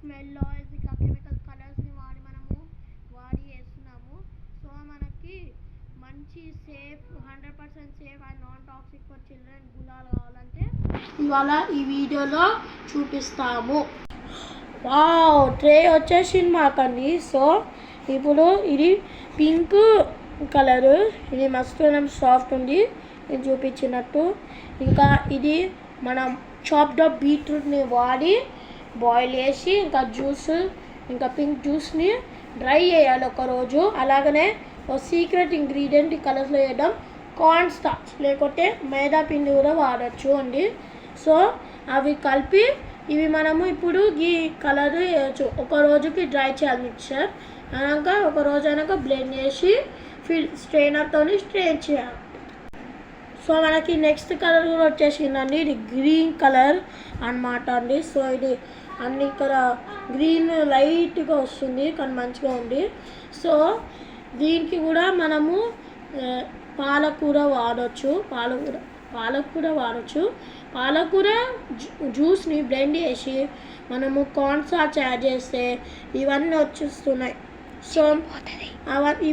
Smell oils ఇంకా chemical కలర్స్ని వాడి వేస్తున్నాము. సో మనకి మంచి safe 100% safe and non toxic for children gulal కావాలంటే ఇవాళ ఈ వీడియోలో చూపిస్తాము. వావ్, ట్రే వచ్చేసింది మాకండి. సో ఇప్పుడు ఇది పింక్ కలరు, ఇది మస్తు సాఫ్ట్ ఉంది ఇది చూపించినట్టు. ఇంకా ఇది మనం చాప్డ్ అప్ బీట్రూట్ని వాడి బాయిల్ చేసి ఇంకా జ్యూస్ ఇంకా పింక్ జ్యూస్ని డ్రై చేయాలి ఒకరోజు. అలాగనే ఒక సీక్రెట్ ఇంగ్రీడియంట్ ఈ కలర్స్లో వేయడం కార్న్ స్టార్చ్ లేకపోతే మైదా పిండి కూడా వాడచ్చు అండి. సో అవి కలిపి ఇవి మనము ఇప్పుడు ఈ కలర్ వేయచ్చు. ఒక రోజుకి డ్రై చేయాలి మిక్చర్ అయినాక, ఒక రోజు అయినాక బ్లెండ్ చేసి స్ట్రెయినర్తో స్ట్రెయిన్ చేయాలి. సో మనకి నెక్స్ట్ కలర్ కూడా వచ్చేసిందండి, ఇది గ్రీన్ కలర్ అన్నమాట అండి. సో ఇది అన్ని ఇక్కడ గ్రీన్ లైట్గా వస్తుంది కానీ మంచిగా ఉంది. సో దీనికి కూడా మనము పాలకూర వాడచ్చు. పాలకూర జ్యూస్ని బ్లెండ్ చేసి మనము కార్న్ స్టార్చ్ యాడ్ చేస్తే ఇవన్నీ వచ్చేస్తున్నాయి. సో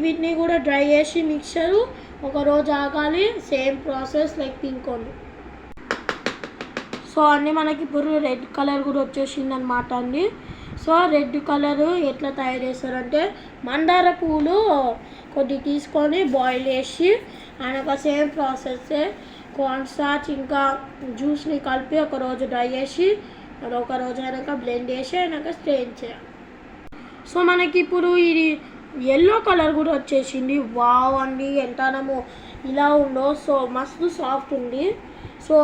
వీటిని కూడా డ్రై చేసి మిక్చరు ఒక రోజు ఆగాలి. సేమ్ ప్రాసెస్ లైక్ పింక్ ఉంది. సో అన్నీ మనకి ఇప్పుడు రెడ్ కలర్ కూడా వచ్చేసింది అనమాట అండి. సో రెడ్ కలరు ఎట్లా తయారు చేస్తారంటే, మందార పూలు కొద్ది తీసుకొని బాయిల్ చేసి ఆయనక సేమ్ ప్రాసెస్సే కార్న్ స్టార్చ్ ఇంకా జ్యూస్ని కలిపి ఒక రోజు డ్రై చేసి ఒక రోజు అయినాక బ్లెండ్ చేసి అయినాక స్ట్రెయిన్ చేయాలి. సో మనకి ఇప్పుడు ఇది ఎల్లో కలర్ కూడా వచ్చేసింది. వావ్ అండి, ఎంతనము ఇలా ఉందో. సో మస్తు సాఫ్ట్ ఉంది. సో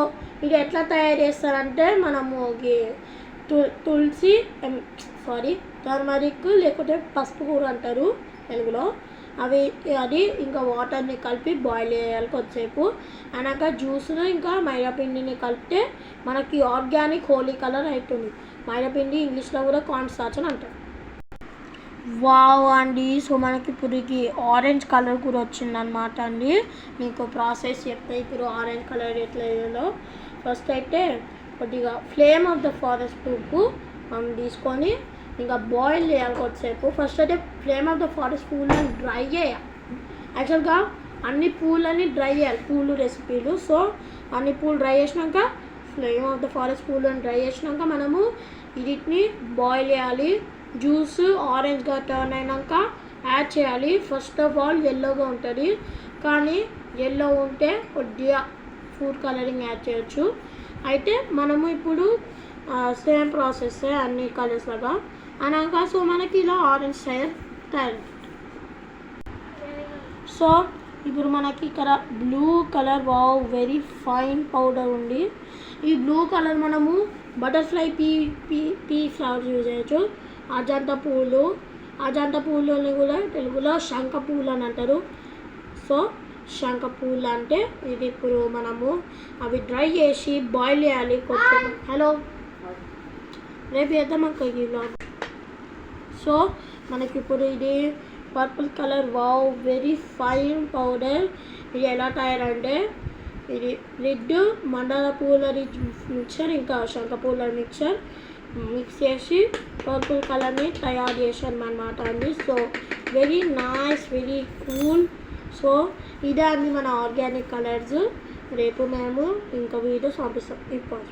ఇది ఎట్లా తయారు చేస్తారంటే, మనము తులసి టర్మరిక్ లేకపోతే పసుపు కూర అంటారు తెలుగులో, అది ఇంకా వాటర్ని కలిపి బాయిల్ చేయాలి కొద్దిసేపు. అయినాక జ్యూస్ను ఇంకా మైదాపిండిని కలిపితే మనకి ఆర్గానిక్ హోలీ కలర్ అవుతుంది. మైదాపిండి ఇంగ్లీష్లో కూడా కార్న్ స్టార్చ్ అని అంటారు. వావ్ అండి, సో మనకి ఇప్పుడు ఆరెంజ్ కలర్ కూడా వచ్చిందనమాట అండి. మీకు ప్రాసెస్ చెప్తే ఇప్పుడు ఆరెంజ్ కలర్ ఎట్లా వేయాలో. ఫస్ట్ అయితే కొద్దిగా ఫ్లేమ్ ఆఫ్ ద ఫారెస్ట్ పువ్వు మనం తీసుకొని ఇంకా బాయిల్ చేయాలి కొద్దిసేపు. ఫస్ట్ అయితే ఫ్లేమ్ ఆఫ్ ద ఫారెస్ట్ పువ్వులను డ్రై చేయాలి. యాక్చువల్గా అన్ని పూలని డ్రై చేయాలి, పూలు రెసిపీలు. సో అన్ని పూలు డ్రై చేసినాక ఫ్లేమ్ ఆఫ్ ద ఫారెస్ట్ పువ్వులను డ్రై చేసినాక మనము వీటిని బాయిల్ చేయాలి. జ్యూస్ ఆరెంజ్గా టర్న్ అయినాక యాడ్ చేయాలి. ఫస్ట్ ఆఫ్ ఆల్ ఎల్లోగా ఉంటుంది, కానీ ఎల్లో ఉంటే కొద్దిగా ఫుడ్ కలరింగ్ యాడ్ చేయొచ్చు. అయితే మనము ఇప్పుడు సేమ్ ప్రాసెస్ అన్ని కలర్స్ లాగా అనాక సో మనకి ఇలా ఆరెంజ్ తయారు. సో ఇప్పుడు మనకి ఇక్కడ blue colour, wow very fine powder ఉంది. ఈ బ్లూ కలర్ మనము బటర్ఫ్లై పీ ఫ్లవర్స్ యూజ్ చేయొచ్చు. అజంతా పూలని కూడా తెలుగులో శంఖ పూలు అని అంటారు. సో శంఖ పూలు అంటే ఇది ఇప్పుడు మనము అవి డ్రై చేసి బాయిల్ చేయాలి కొంచెం. హలో, రేపు వేద్దాం అక్క ఈ వ్లాగ్. సో మనకి ఇప్పుడు ఇది purple colour, wow very fine powder. ఇది ఎలా తయారంటే, ఇది రెడ్ మందార పూల మిక్చర్ ఇంకా శంఖ పూల మిక్చర్ మిక్స్ చేసి పర్పుల్ కలర్ని తయారు చేశాను అనమాట అండి. So very nice, very cool. So ఇదే అండి మన ఆర్గానిక్ కలర్స్. రేపు మేము ఇంకా వీడియోస్ పంపిస్తాం. ఇప్పుడు